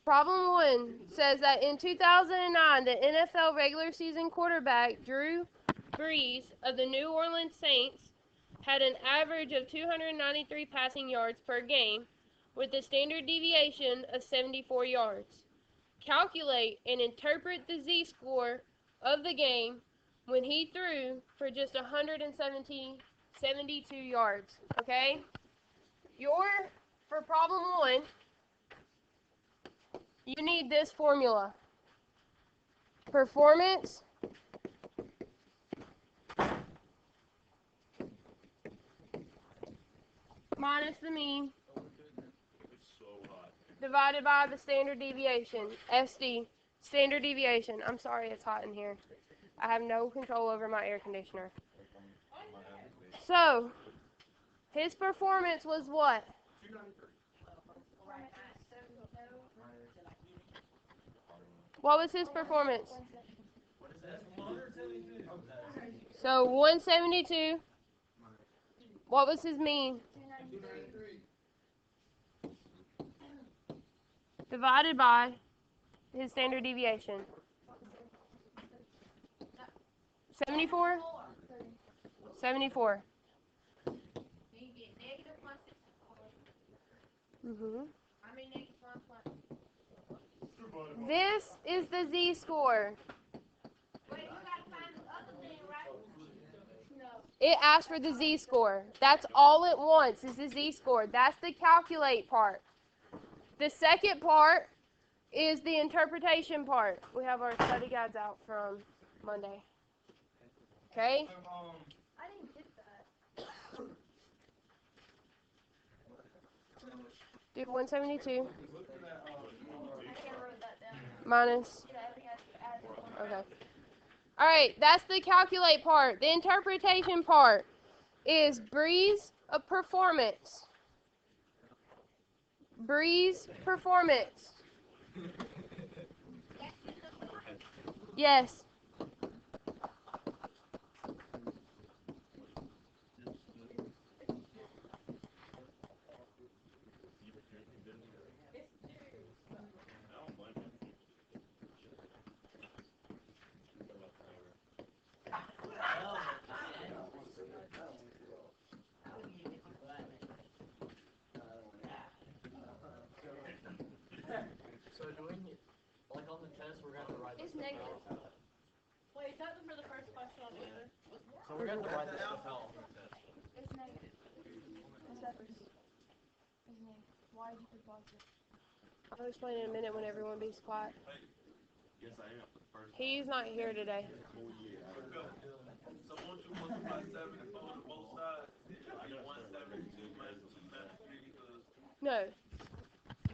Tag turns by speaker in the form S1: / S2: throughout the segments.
S1: Problem 1 says that in 2009, the NFL regular season quarterback Drew Brees of the New Orleans Saints had an average of 293 passing yards per game with a standard deviation of 74 yards. Calculate and interpret the Z-score of the game when he threw for just 172 yards. Okay? For problem 1, you need this formula. Performance minus the mean divided by the standard deviation. SD, standard deviation. I'm sorry, it's hot in here. I have no control over my air conditioner. So, his performance was what? What was his performance? So 172. What was his mean? Divided by his standard deviation. 74? 74. This is the Z-score. It asks for the Z-score. That's all it wants is the Z-score. That's the calculate part. The second part is the interpretation part. We have our study guides out from Monday. Okay?
S2: I didn't get that.
S1: Do 172
S2: I wrote that down.
S1: minus. Okay. All right, that's the calculate part. The interpretation part is Brees of performance. Brees performance. Yes.
S3: So do we, like on the test, we're going to write this
S2: It's negative.
S3: out?
S2: Wait, is that for the first question on the other?
S3: So we're going to write this stuff out on the test.
S2: It's negative. What's that first? It's negative. Why did you put positive?
S1: I'll explain in a minute when everyone be quiet.
S4: Yes, I am.
S1: He's not here today.
S4: So won't you multiply 7 and 4 to both sides? I get 172 minus 293 because
S1: No.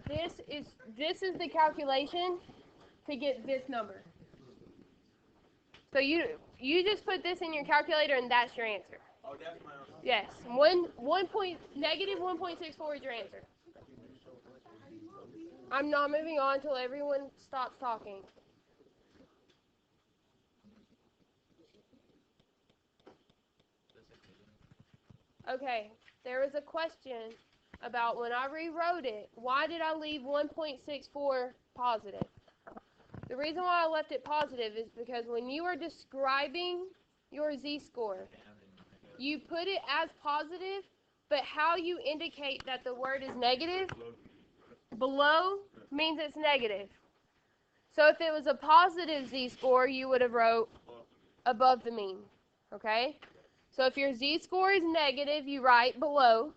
S1: This is the calculation to get this number. So you just put this in your calculator and that's your answer.
S4: oh, that's my answer.
S1: Yes. Negative 1.64 is your answer. I'm not moving on until everyone stops talking. Okay, there was a question about when I rewrote it, why did I leave 1.64 positive? The reason why I left it positive is because when you are describing your Z-score, you put it as positive, but how you indicate that the word is negative, below means it's negative. So if it was a positive Z-score, you would have wrote above the mean, okay? So if your Z-score is negative, you write below.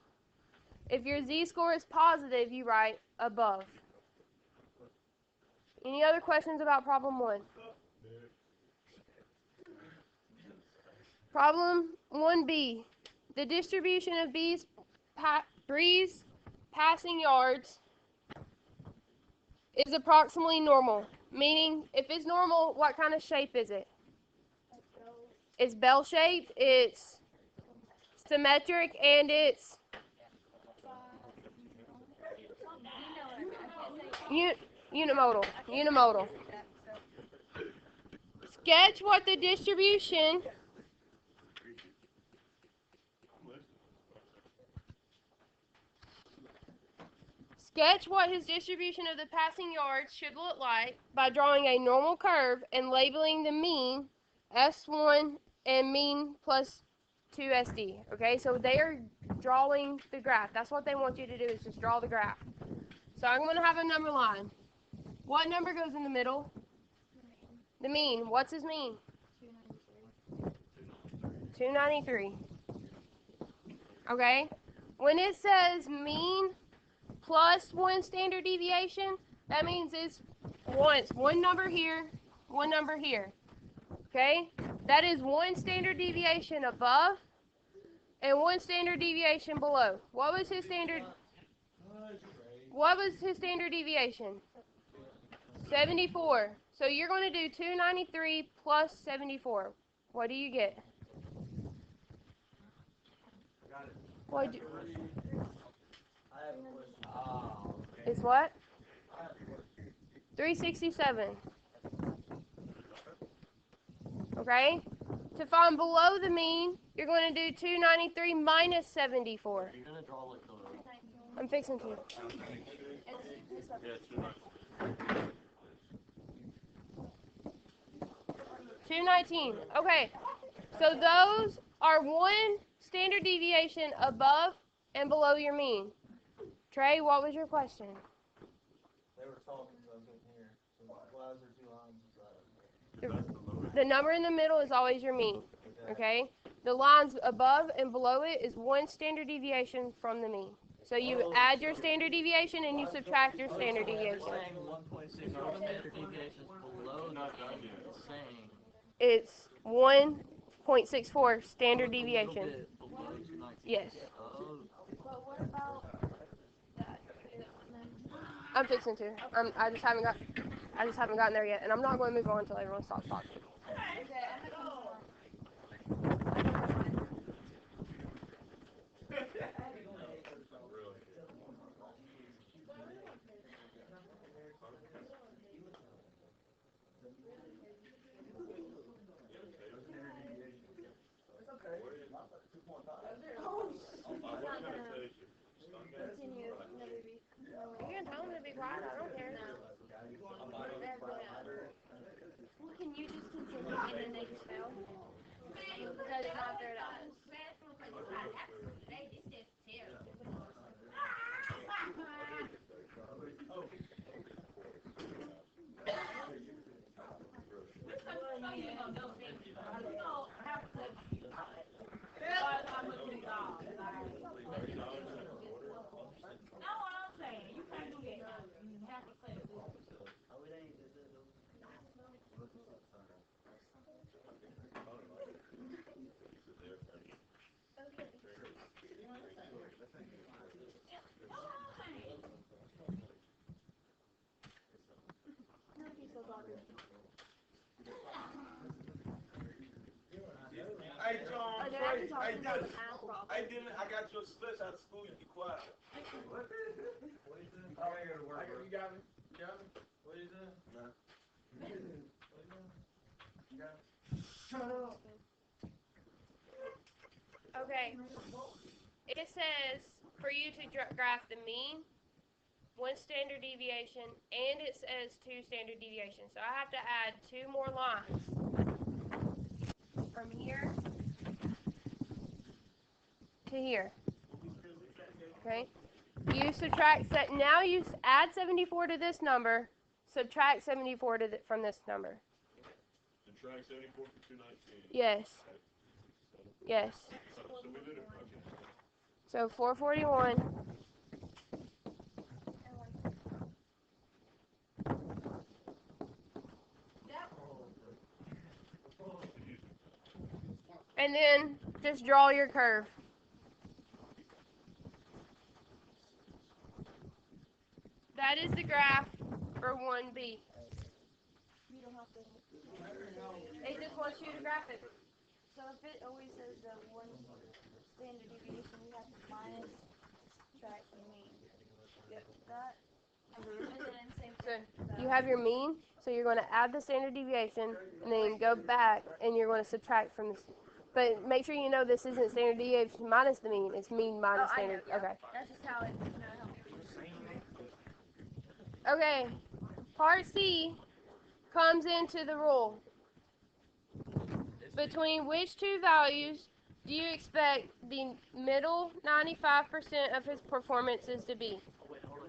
S1: If your Z-score is positive, you write above. Any other questions about problem 1? Problem 1B. The distribution of Brees passing yards is approximately normal. Meaning, if it's normal, what kind of shape is it? It's bell-shaped, it's symmetric, and it's unimodal. Sketch what the distribution Sketch what his distribution of the passing yards should look like by drawing a normal curve and labeling the mean S1 and mean plus 2SD. Okay, so they are drawing the graph. That's what they want you to do, is just draw the graph. So I'm going to have a number line. What number goes in the middle? The mean. What's his mean? 293. Okay? When it says mean plus 1 standard deviation, that means it's one number here, one number here. Okay? That is 1 standard deviation above and 1 standard deviation below. What was his standard deviation? 74. So you're going to do 293 plus 74. What do you get? What do It's what? 367. Okay? To find below the mean, you're going to do 293 minus 74.
S3: You're gonna draw like the.
S1: I'm fixing to. 219. Okay. So those are 1 standard deviation above and below your mean. Trey, what was your question?
S3: They were talking, so I couldn't hear. So why is there 2 lines beside it?
S1: The number in the middle is always your mean. Okay? The lines above and below it is 1 standard deviation from the mean. So you add your standard deviation and you subtract your standard deviation.
S3: You're saying 1.6 standard deviations below the It's saying.
S1: It's 1.64 standard deviation.
S3: Below 219.
S1: Yes.
S3: Oh.
S2: But what about that?
S1: I'm fixing to. I just haven't gotten there yet, and I'm not going to move on until everyone stops talking.
S2: Okay, I'm gonna come continue another week.
S1: You can tell them to be quiet. I don't care.
S2: Well, can you just continue and then they just fail? Because it's not fair to us.
S4: Hey, John,
S2: Oh, they're actually
S4: hey,
S2: talking about the math problem.
S4: I got your slips out of school, you be quiet. What? You got me? You got me? What is that? No. You got me? Shut up.
S1: Okay. It says for you to graph the mean, 1 standard deviation, and it says 2 standard deviations. So I have to add 2 more lines from here to here. Okay. You subtract now you add 74 to this number, subtract 74 from this number.
S5: Subtract 74 from 219.
S1: Yes. Yes.
S5: So we did it. Okay.
S1: So 441. And then just draw your curve. That is the graph for 1B.
S2: You don't have to.
S1: It just wants you to graph it.
S2: So if it always says the 1 standard deviation, you have to minus subtract the mean.
S1: Yep.
S2: That. And then same
S1: So
S2: thing. with that.
S1: you have your mean, so you're going to add the standard deviation, and then go back, and you're going to subtract from this. But make sure you know this isn't standard deviation minus the mean. It's mean minus
S2: Oh, I know,
S1: standard.
S2: yeah.
S1: Okay.
S2: That's just how it, how
S1: Okay, part C comes into the rule. Between which two values do you expect the middle 95% of his performances to be?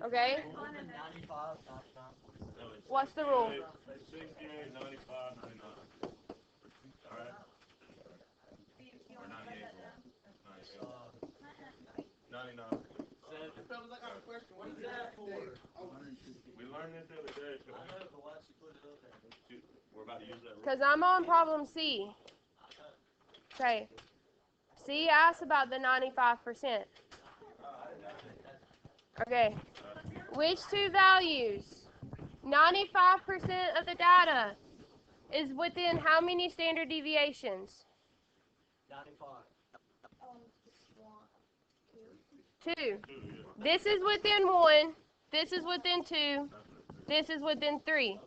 S1: Okay?
S3: 95, 99.
S1: What's the rule?
S5: 68, 95, 99. Alright? Or 98. 99.
S3: Fellas, I got a question. What is that for?
S5: We learned this the other day, so
S3: I know, but why she put it up there?
S5: we're about to use that rule.
S1: Because I'm on problem C. Okay. C asks about the 95%. Okay. Which two values? 95% of the data is within how many standard deviations?
S3: 95.
S2: Just one.
S1: Two. This is within one. This is within two. This is within three.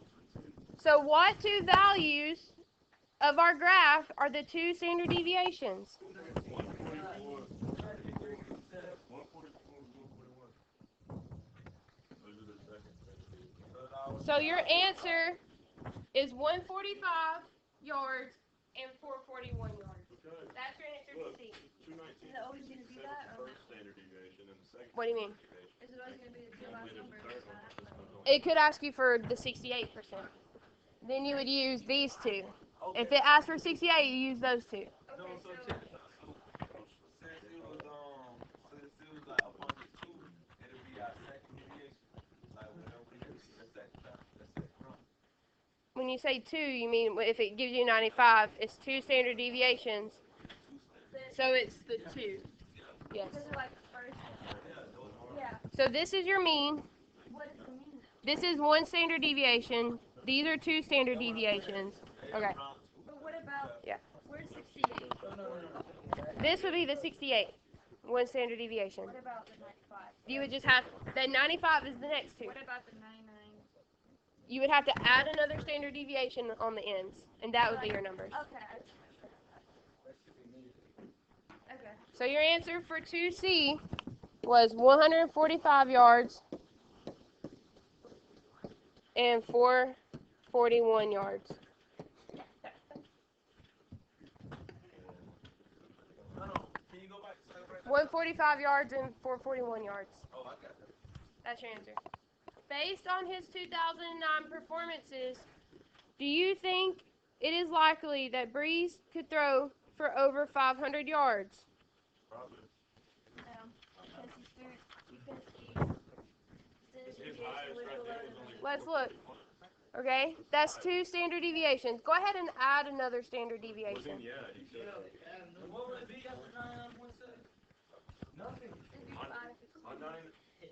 S1: So what two values of our graph are the two standard deviations?
S5: 144. 144. 141. Those are the second.
S1: So your answer is 145 yards and 441 yards.
S5: Okay.
S1: That's your answer to
S5: Look,
S1: C.
S5: 219.
S2: Is it always gonna be that, or
S5: First standard deviation and the second.
S1: What do you mean?
S5: standard deviation.
S2: is it always gonna be the two
S5: And
S2: last
S5: then
S2: numbers?
S5: the third one is just goes on.
S1: It could ask you for the 68%. Then you would use these two. If it asks for 68, you use those two.
S4: No, so check it out. So, since it was like a bunch of two, it'll be our second deviation. Like whenever we get the second time, the second round.
S1: When you say two, you mean if it gives you 95, it's two standard deviations. So it's the two. Yes.
S2: Because they're like the first. Yeah.
S1: So this is your mean.
S2: What is the mean?
S1: This is one standard deviation. These are two standard deviations. Okay.
S2: But what about?
S1: Yeah.
S2: Where's 68?
S1: This would be the 68. One standard deviation.
S2: What about the 95?
S1: You would just have, the 95 is the next two.
S2: What about the 99?
S1: You would have to add another standard deviation on the ends, and that would be your numbers.
S2: Okay. Okay.
S1: So your answer for 2C was 145 yards and 441 yards.
S4: No, can you go back to celebrate?
S1: 145 yards and 441 yards.
S4: Oh, I got that.
S1: That's your answer. Based on his 2009 performances, do you think it is likely that Breeze could throw for over 500 yards?
S5: Probably.
S2: Because he's through. Because
S5: His highest right there was only.
S1: Let's look. Okay, that's two standard deviations. Go ahead and add another standard deviation.
S5: Yeah, he said.
S3: What would it be after 99.7? Nothing.
S5: On 90,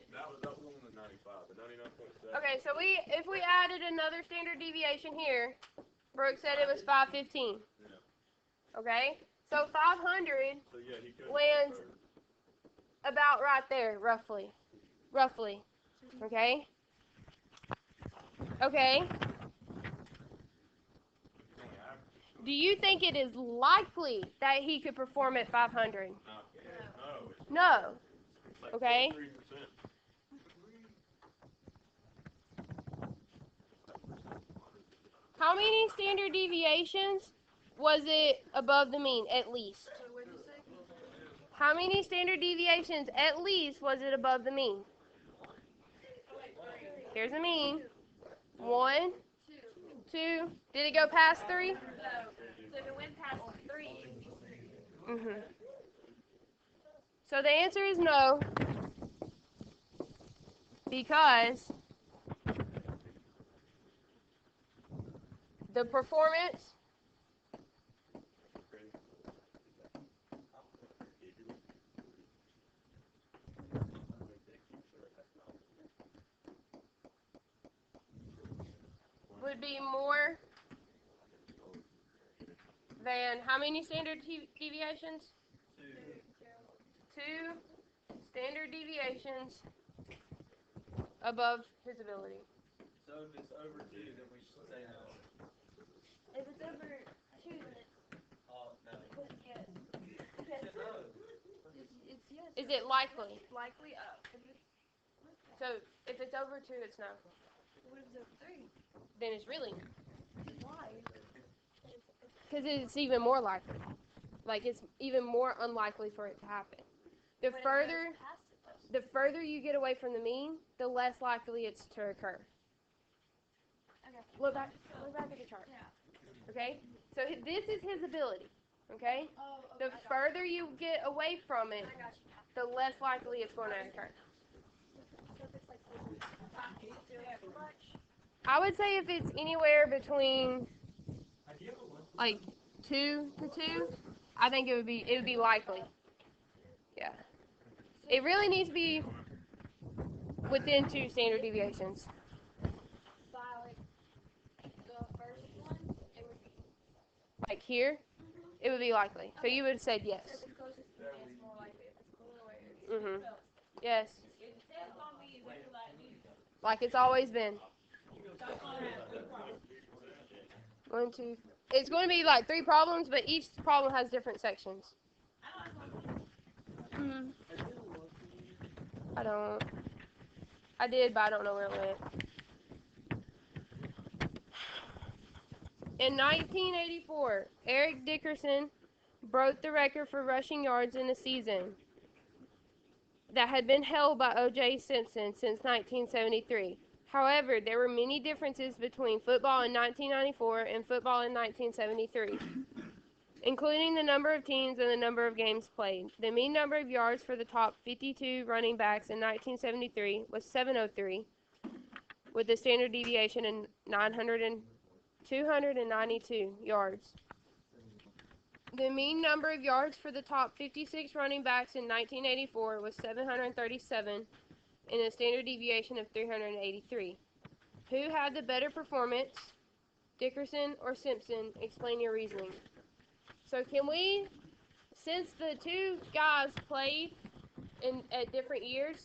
S5: that was on the 95, the 99.7.
S1: Okay, so if we added another standard deviation here, Brooke said it was 515. Okay, so 500
S5: So yeah, he could.
S1: lands about right there, roughly. Roughly. Okay? Okay. Do you think it is likely that he could perform at 500?
S5: No.
S1: No.
S5: Like
S1: Okay.
S5: 3%.
S1: How many standard deviations was it above the mean, at least?
S2: What did you say?
S1: How many standard deviations, at least, was it above the mean? Here's the mean. 1, 2. Did it go past 3?
S2: No. So if it went past 3,
S1: Mhm. So the answer is no, because the performance would be more than how many standard deviations? 2 standard deviations above his ability.
S3: So if it's over 2, then we should say no.
S2: if it's over 2, then it's
S3: Oh, no.
S2: yes.
S3: Say no.
S2: It's yes.
S1: Is it likely?
S2: Likely up. If it's
S1: So if it's over 2, it's no.
S2: So 3.
S1: then it's really
S2: Why?
S1: because it's even more likely. Like it's even more unlikely for it to happen. The
S2: But it
S1: further
S2: goes past it, though.
S1: the further you get away from the mean, the less likely it's to occur.
S2: Okay.
S1: Look back at the chart.
S2: Yeah.
S1: Okay? So this is his ability. Okay?
S2: Oh, okay.
S1: The further you get away from it,
S2: I got you.
S1: the less likely it's going to occur.
S2: So if it's like too much.
S1: I would say if it's anywhere between like 2 to 2, I think it would be likely. Yeah. It really needs to be within 2 standard deviations.
S2: By like the first one, it would be.
S1: Like here, it would be likely. So you would have said yes.
S2: So if it's closest to me, it's more likely. If it's cooler, it's.
S1: Mhm. Yes.
S2: It's gonna be exactly like me.
S1: Like it's always been. 1, 2. It's going to be like 3 problems, but each problem has different sections. Mhm. I don't. I did, but I don't know where it went. In 1984, Eric Dickerson broke the record for rushing yards in a season that had been held by O.J. Simpson since 1973. However, there were many differences between football in 1994 and football in 1973, including the number of teams and the number of games played. The mean number of yards for the top 52 running backs in 1973 was 703, with a standard deviation of 292 yards. The mean number of yards for the top 56 running backs in 1984 was 737, and a standard deviation of 383. Who had the better performance, Dickerson or Simpson? Explain your reasoning. So can we, since the 2 guys played at different years,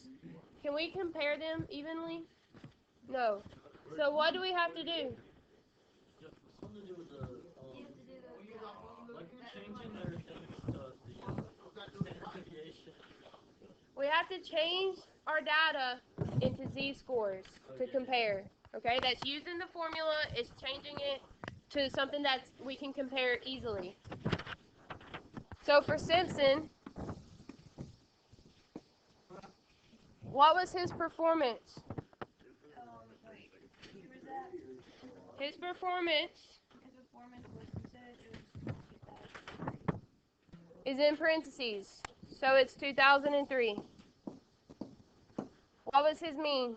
S1: can we compare them evenly? No. So what do we have to do?
S3: Something to do with the,
S2: You have to do the.
S3: like you're changing their things to the standard deviation.
S1: We have to change our data into z-scores to compare. Okay, that's using the formula, it's changing it to something that we can compare easily. So for Simpson, what was his performance?
S2: Wait. Where's that?
S1: His performance
S2: His performance was, you said it was 2003.
S1: is in parentheses, so it's 2003. What was his mean?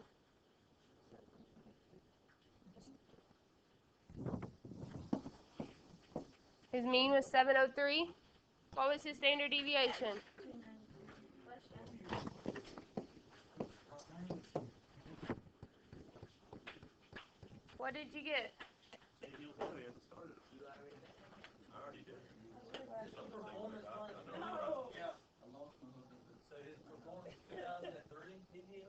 S1: His mean was 703. What was his standard deviation?
S2: 292.
S1: What did you get?
S3: So his performance 2003, did he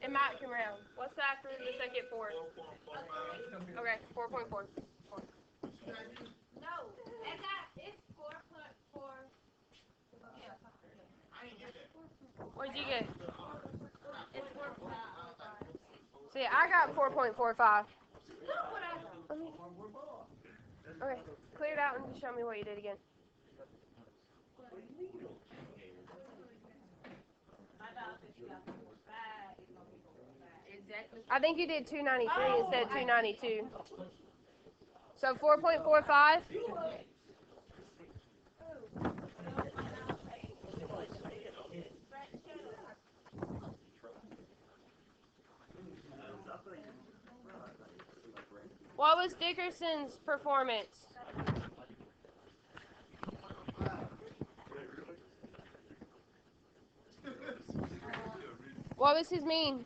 S1: And Matt can round. What's after the second 4? Okay, 4.4.
S2: No, it's 4.4.
S1: What did you get?
S2: It's 4.45.
S1: See, I got 4.45.
S2: Look what I got.
S1: Okay, clear it out and just show me what you did again. I think you did 293 instead of 292. So 4.45. What was Dickerson's performance? What was his mean?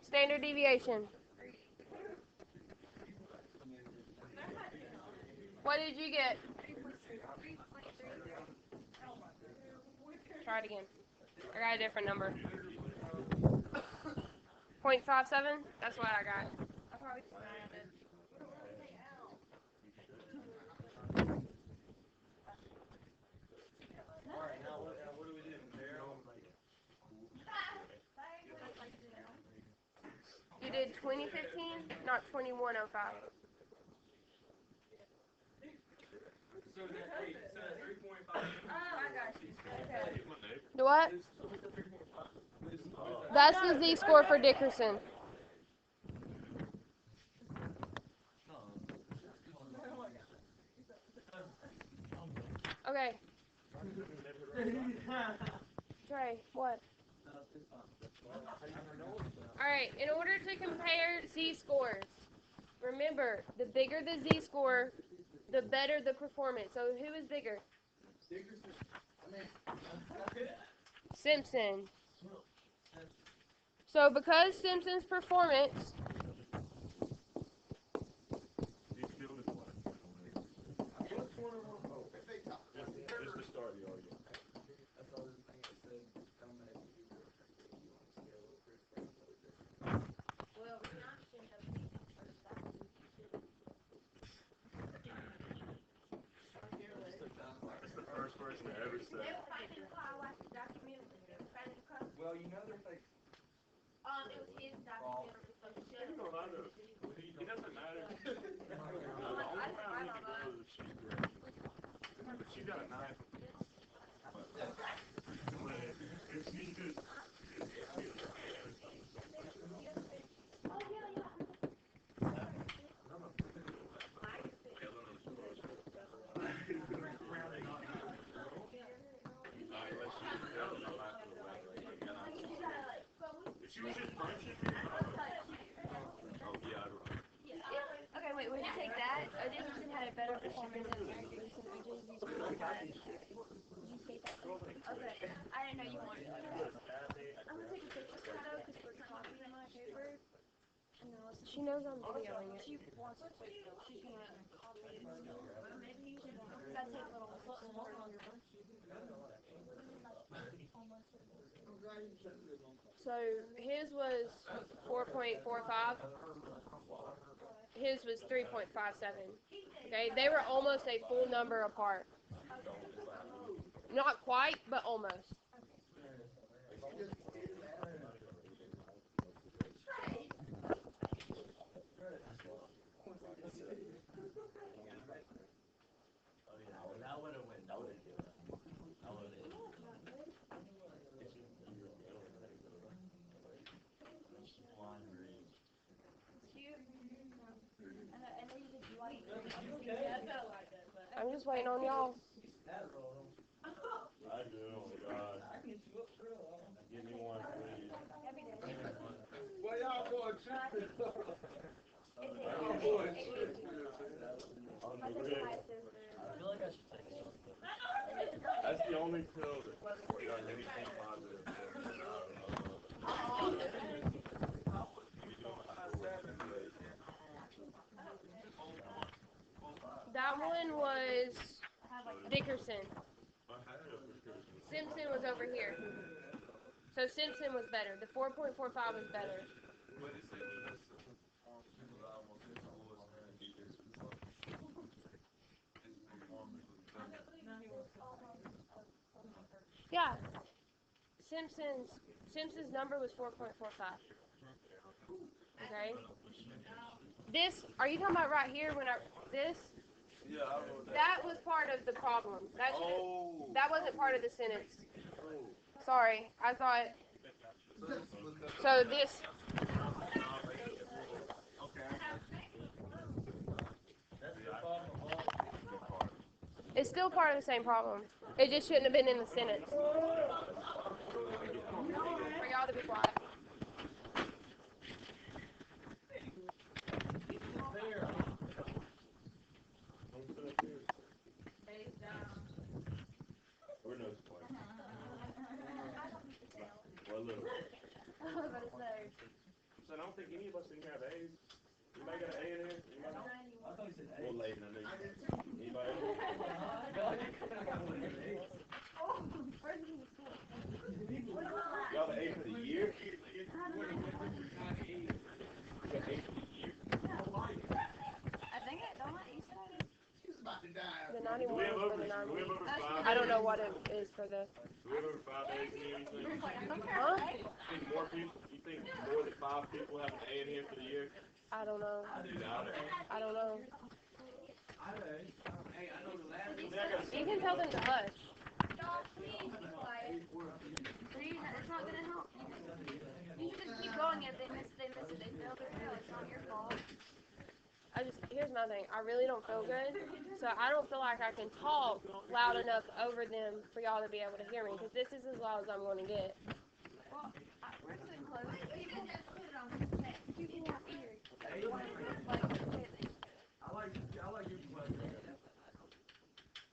S1: Standard deviation. What did you get? Try it again. I got a different number. 0.57? That's what I got.
S2: I probably found it.
S1: You did 2015, not 2105.
S4: So that 3.5.
S2: I got you. Okay.
S1: The what? That's the Z-score for Dickerson. Okay. Trey, what? Alright, in order to compare Z-scores, remember, the bigger the Z-score, the better the performance. So who is bigger? Simpson. So because Simpson's performance
S5: Just to start the argument.
S2: Well, Rihanna shouldn't have beat him first time.
S5: That's the first person to ever say.
S2: They were fighting in the car. I watched the documentary. They were fighting in the car.
S3: Well, you know they're fake.
S2: It was his documentary. So he should
S5: You know, I know. It doesn't matter. The only way I need to know is if she's correct. But she got a knife. If she just... If she was just punching me, oh yeah, I'd run.
S2: Okay, wait, when you take that, Dickerson had a better performance than Dickerson and JZ scored. Okay, I didn't know you wanted to do that. I'm gonna take a picture of it though, because we're copying my paper. And then listen,
S1: she knows I'm videoing it.
S2: she wants to quit though. She's gonna copy it. Maybe you should gotta take a little more longer.
S1: So his was 4.45. His was 3.57. Okay, they were almost a full number apart. Not quite, but almost. I'm just waiting on y'all.
S5: I do, oh God. Give me one, please.
S4: Well, y'all going tripping.
S5: Y'all going tripping. On the rig. That's the only pill that does anything positive for me.
S1: That one was Dickerson. Simpson was over here. So Simpson was better. The 4.45 was better.
S4: But it said that Simpson's performance was almost as good as Dickerson's. His performance was better.
S1: Yeah. Simpson's number was 4.45. Okay. This, are you talking about right here when this?
S4: Yeah, I know that.
S1: That was part of the problem.
S4: Oh.
S1: That wasn't part of the sentence. Sorry, I thought. So this. It's still part of the same problem. It just shouldn't have been in the sentence. For y'all to be quiet.
S5: We're no point. Well, look. So I don't think any of us in here have A's. Anybody got an A in here? Anybody? Well, Layden, I know you do. Anybody? Y'all the A for the year? You got A for the year?
S2: I think it don't let you say.
S1: The 91
S5: Do we have
S1: was for
S5: over
S1: the
S5: Do we have over 5
S1: I don't know
S5: days?
S1: what it is for the.
S5: Do we have over 5 days in here, you think?
S1: Huh?
S5: You think more people, you think more than 5 people have a day in here for the year?
S1: I don't know.
S5: You doubt it?
S1: I don't know.
S4: Hey, I know the last
S5: I mean, I gotta
S1: You can tell them to hush.
S2: Y'all, please be quiet. It's not gonna help. You should just keep going. If they miss it, they miss it. They fail, they fail. It's not your fault.
S1: Here's my thing. I really don't feel good, so I don't feel like I can talk loud enough over them for y'all to be able to hear me, because this is as loud as I'm going to get.
S2: Well, we're sitting close. People won't hear.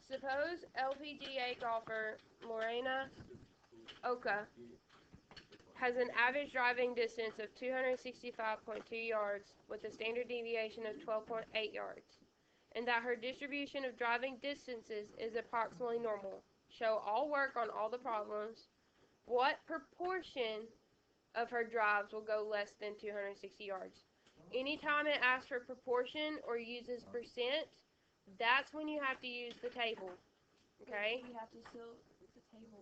S1: Suppose LPGA golfer Lorena Oka has an average driving distance of 265.2 yards with a standard deviation of 12.8 yards, and that her distribution of driving distances is approximately normal. Show all work on all the problems. What proportion of her drives will go less than 260 yards? Anytime it asks for proportion or uses percent, that's when you have to use the table. Okay?
S2: We have to still the table.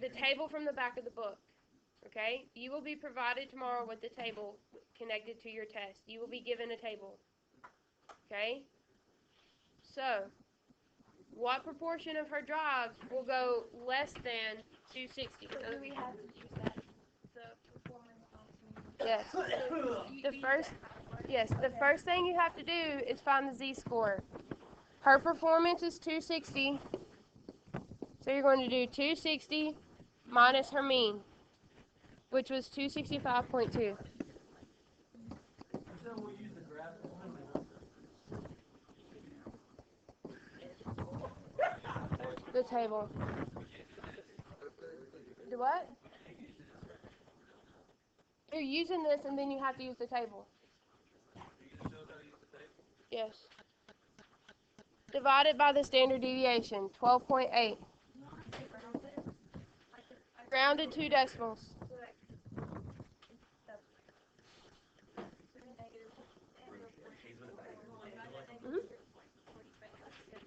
S1: The table from the back of the book. Okay? You will be provided tomorrow with the table connected to your test. You will be given a table. Okay? So, what proportion of her drives will go less than 260?
S2: Do we have to use that? The performance on
S1: Yes. The first thing you have to do is find the Z-score. Her performance is 260. So you're going to do 260 minus her mean, which was 265.2. The table. Do what? You're using this and then you have to use the table. Yes. Divided by the standard deviation, 12.8. Rounded 2 decimals.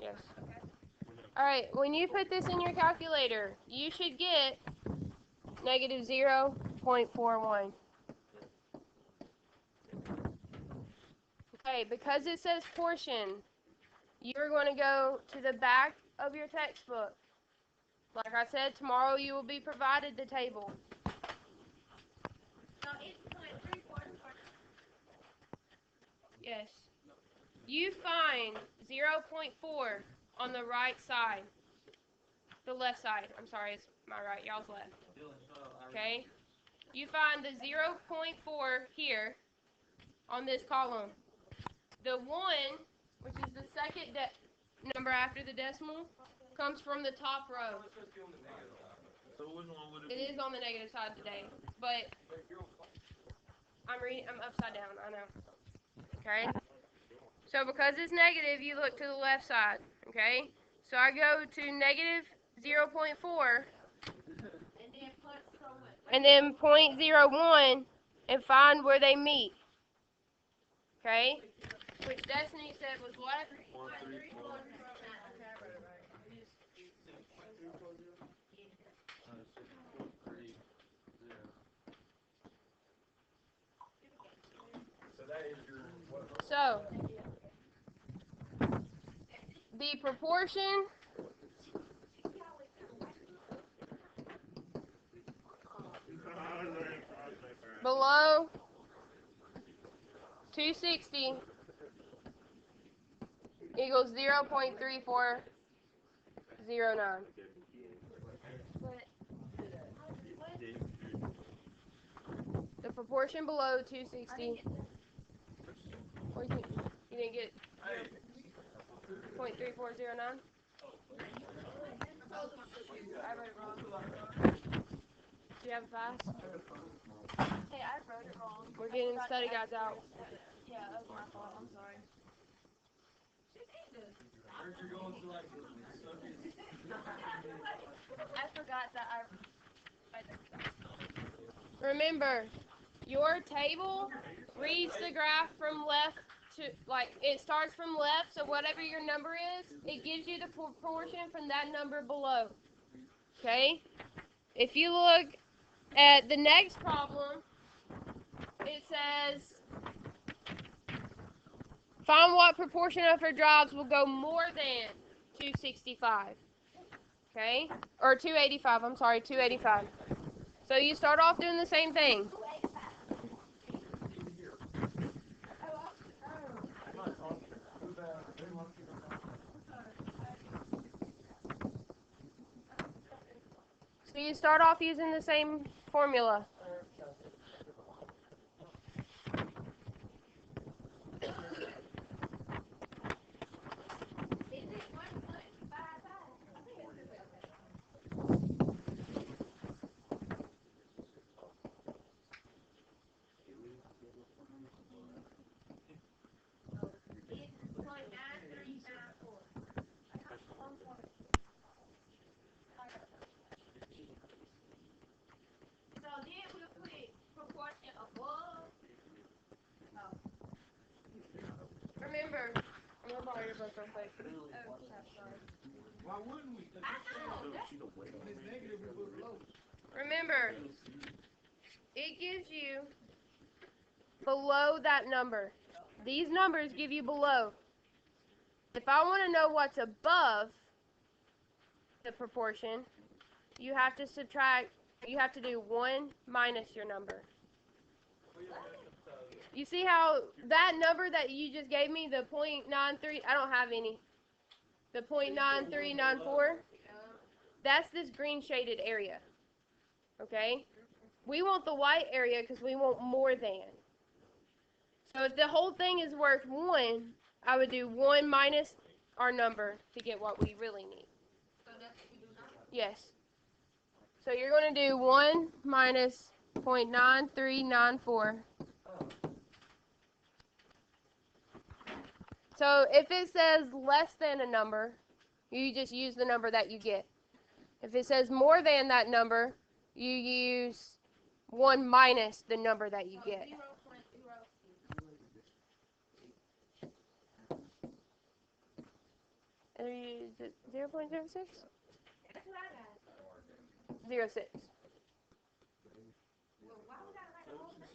S1: Yes. Alright, when you put this in your calculator, you should get negative 0.41. Okay, because it says portion, you're going to go to the back of your textbook. Like I said, tomorrow you will be provided the table.
S2: No, it's 0.34.
S1: Yes. You find 0.4 on the right side. The left side. I'm sorry, it's my right, y'all's left. Okay? You find the 0.4 here on this column. The 1, which is the second number after the decimal, comes from the top row.
S4: So which one would it
S1: It
S4: be?
S1: is on the negative side today, but I'm upside down, I know. Okay? So because it's negative, you look to the left side, okay? So I go to negative 0.4 and then 0.01 and find where they meet. Okay? Which Destiny said was what?
S4: 134.
S1: So, the proportion below 260 equals 0.3409. The proportion below 260. Or you didn't get 0.3409? I wrote it wrong. Do you have a pass?
S2: Hey, I wrote it wrong.
S1: We're getting study guides out.
S2: Yeah, that was my fault. I'm sorry. I forgot that I.
S1: Remember, your table reads the graph from left to, like, it starts from left, so whatever your number is, it gives you the proportion from that number below. Okay? If you look at the next problem, it says, find what proportion of her drives will go more than 265. Okay? Or 285, I'm sorry, 285. So you start off doing the same thing. So you start off using the same formula. Remember, I'm gonna borrow your book real quick.
S3: Why wouldn't we?
S1: Remember, it gives you below that number. These numbers give you below. If I want to know what's above the proportion, you have to subtract, you have to do 1 minus your number. You see how that number that you just gave me, the 0.93, I don't have any. The 0.9394, that's this green shaded area. Okay? We want the white area because we want more than. So if the whole thing is worth 1, I would do 1 minus our number to get what we really need.
S2: So that's what we do now?
S1: Yes. So you're going to do 1 minus 0.9394. So if it says less than a number, you just use the number that you get. If it says more than that number, you use 1 minus the number that you get.
S2: 0.06.
S1: Is it 0.06?
S2: That's what I got.
S1: 0.06.
S2: Well, why would I write the whole thing?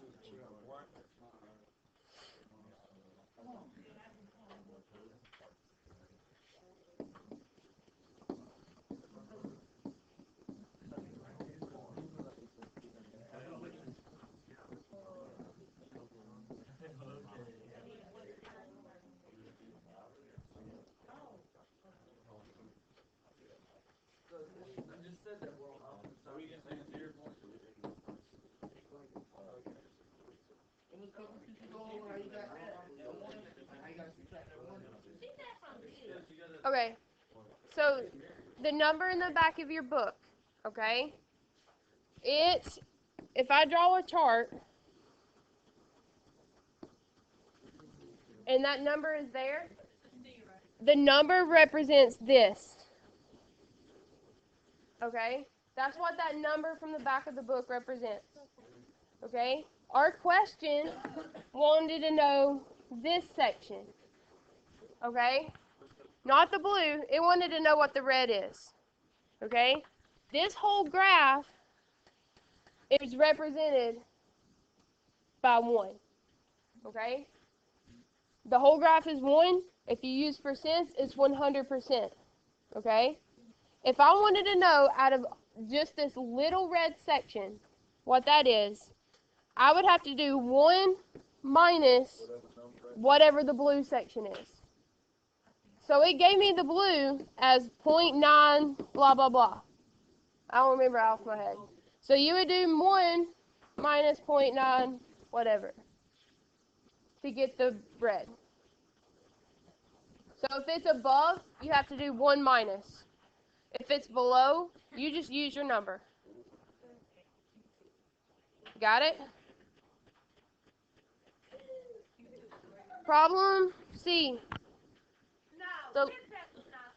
S3: I just said that we're on opposite sides. We can say it's your point. It was a couple people going how you got that. How you got to subtract that one?
S2: See that from this?
S1: Okay. So the number in the back of your book, okay? If I draw a chart and that number is there, the number represents this. Okay? That's what that number from the back of the book represents. Okay? Our question wanted to know this section. Okay? Not the blue. It wanted to know what the red is. Okay? This whole graph is represented by 1. Okay? The whole graph is 1. If you use percents, it's 100%. Okay? If I wanted to know out of just this little red section what that is, I would have to do 1 minus whatever the blue section is. So it gave me the blue as 0.9 blah blah blah. I don't remember off my head. So you would do 1 minus 0.9 whatever to get the red. So if it's above, you have to do 1 minus. If it's below, you just use your number. Got it? Problem C.
S2: No,
S1: So-
S2: get back now.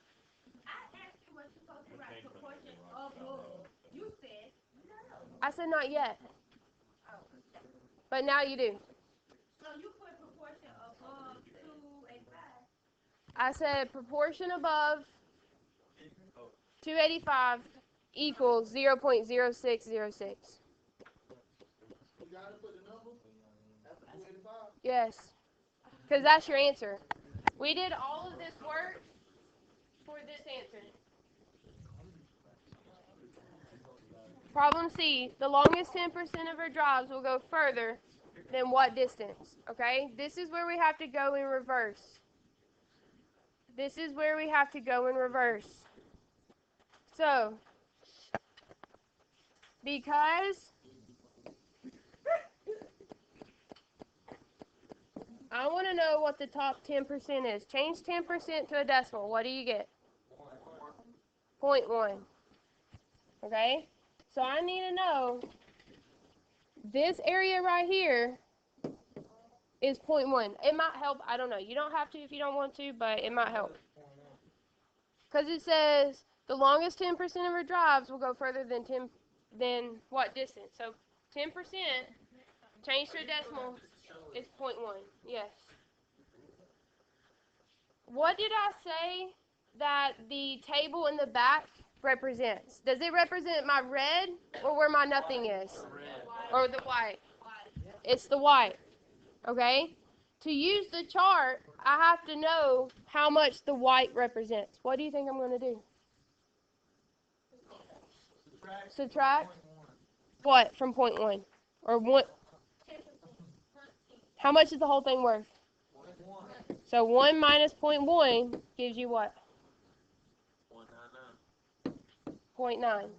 S2: I asked you what you're supposed to write proportion above. You said no.
S1: I said not yet,
S2: Oh.
S1: but now you do.
S2: So you put proportion above
S1: I said proportion above 285 equals 0.0606.
S3: You gotta put the number after 285.
S1: Yes, because that's your answer. We did all of this work for this answer. Problem C, the longest 10% of our drives will go further than what distance? Okay, this is where we have to go in reverse. This is where we have to go in reverse. So, because I want to know what the top 10% is. Change 10% to a decimal. What do you get? 0.1. Okay? So I need to know this area right here is 0.1. It might help. I don't know. You don't have to if you don't want to, but it might help. Because it says the longest 10% of our drives will go further than what distance? So 10% change to a decimal is 0.1. Yes. What did I say that the table in the back represents? Does it represent my red or where my nothing is? Or the white? It's the white. Okay? To use the chart, I have to know how much the white represents. What do you think I'm going to do? Subtract what from 0.1? Or what? How much is the whole thing worth? So 1 minus 0.1 gives you what? 0.9.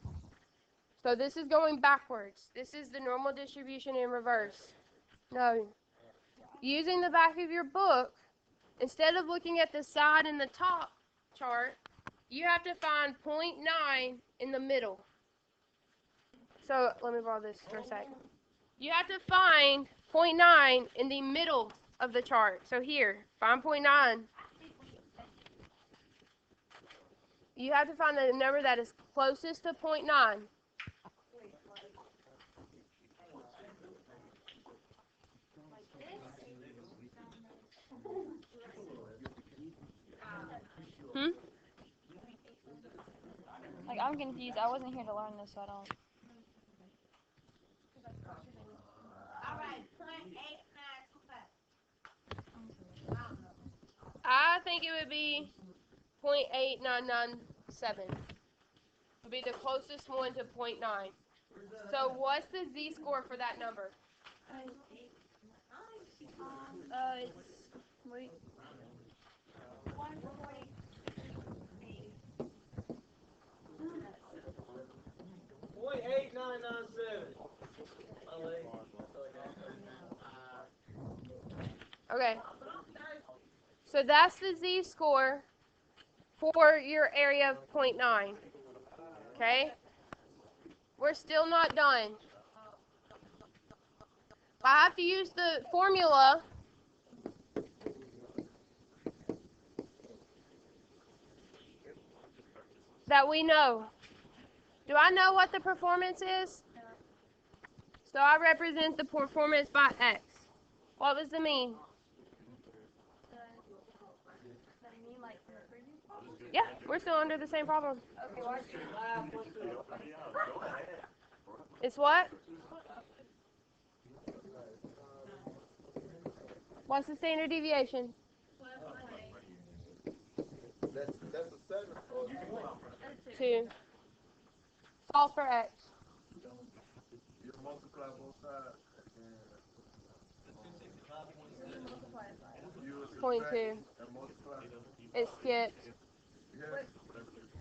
S1: So this is going backwards. This is the normal distribution in reverse. No. Using the back of your book, instead of looking at the side and the top chart, you have to find 0.9 in the middle. So let me borrow this for a sec. You have to find 0.9 in the middle of the chart. So here, find 0.9. You have to find the number that is closest to 0.9.
S2: Like, I'm confused. I wasn't here to learn this, so I don't.
S1: I think it would be 0.8997. Would be the closest one to 0.9. So what's the z-score for that number?
S2: Wait.
S3: 0.8997.
S1: Okay. So that's the z-score for your area of 0.9. Okay? We're still not done. I have to use the formula that we know. Do I know what the performance is? So I represent the performance by X. What was the mean? Yeah, we're still under the same problem. It's what? What's the standard deviation?
S3: That's a 7 or
S1: 2. Solve for X.
S3: you multiply both sides.
S1: Point 2.
S3: And multiply.
S1: It skipped.
S3: Yeah.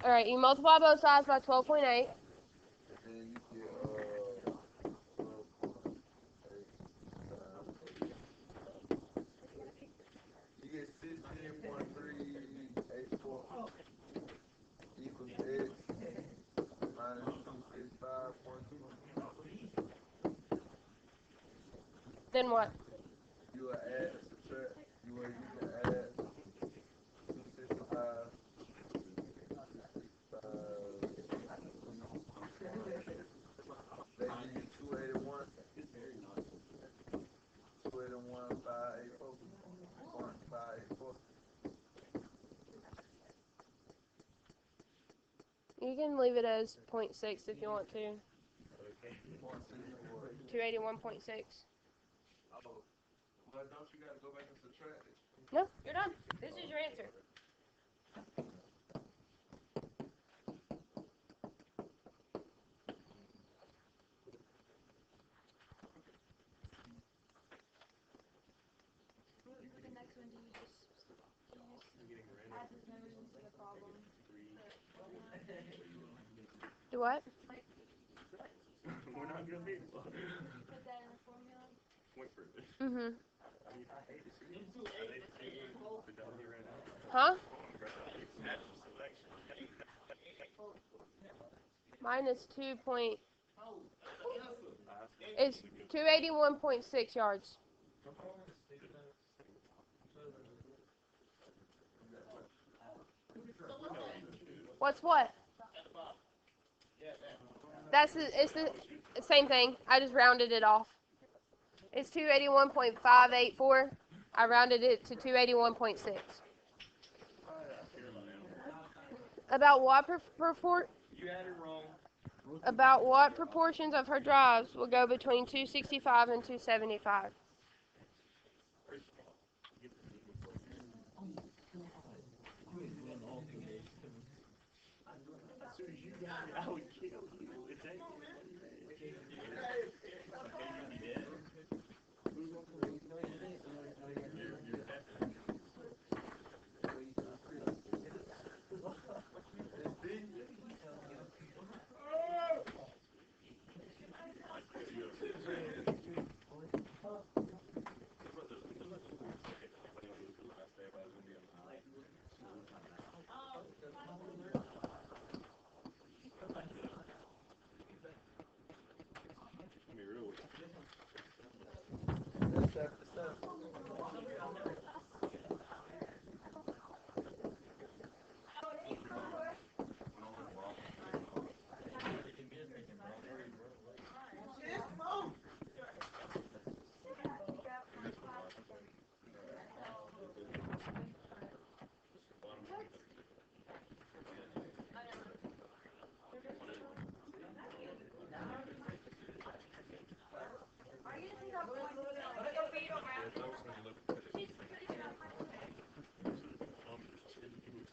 S1: Alright, you multiply both sides by 12.8.
S3: And you get 16.384 equals X minus 265.2.
S1: Then what?
S3: You will add, subtract, you can add 265. They give you 281. 281, 584. 584.
S1: can leave it as 0.6 if you want to.
S4: Okay.
S1: 281.6.
S4: Oh, but don't you gotta go back and subtract it?
S1: No, you're done. This is your answer.
S2: For the next one, do you just add those numbers into the problem?
S1: Do what?
S5: We're not gonna be able to.
S2: Put that in the formula?
S5: Wait for it.
S1: Mm-hmm.
S5: I mean, I hate to see it. I hate to see it. But don't get right now.
S1: Huh?
S5: Natural selection.
S1: Minus 2 point. It's 281.6 yards. What's what? It's the same thing. I just rounded it off. It's 281.584. I rounded it to 281.6. About what
S4: You had it wrong.
S1: About what proportions of her drives will go between 265 and 275?
S5: As soon as you got it, I would kill you. It's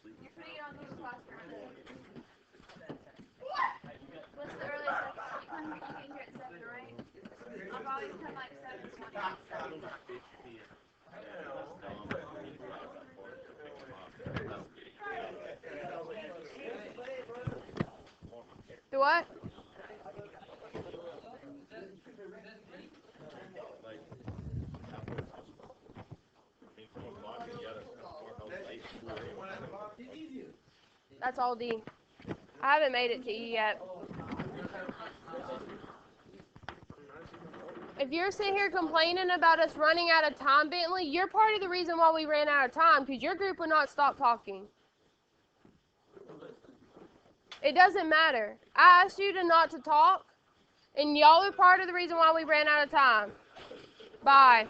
S2: You're putting it on Google Classroom. What's the earliest you get here at 7, right? I'll probably come like 7:20.
S1: Do what? That's all D. I haven't made it to E yet. If you're sitting here complaining about us running out of time, Bentley, you're part of the reason why we ran out of time, because your group would not stop talking. It doesn't matter. I asked you to not to talk, and y'all are part of the reason why we ran out of time. Bye.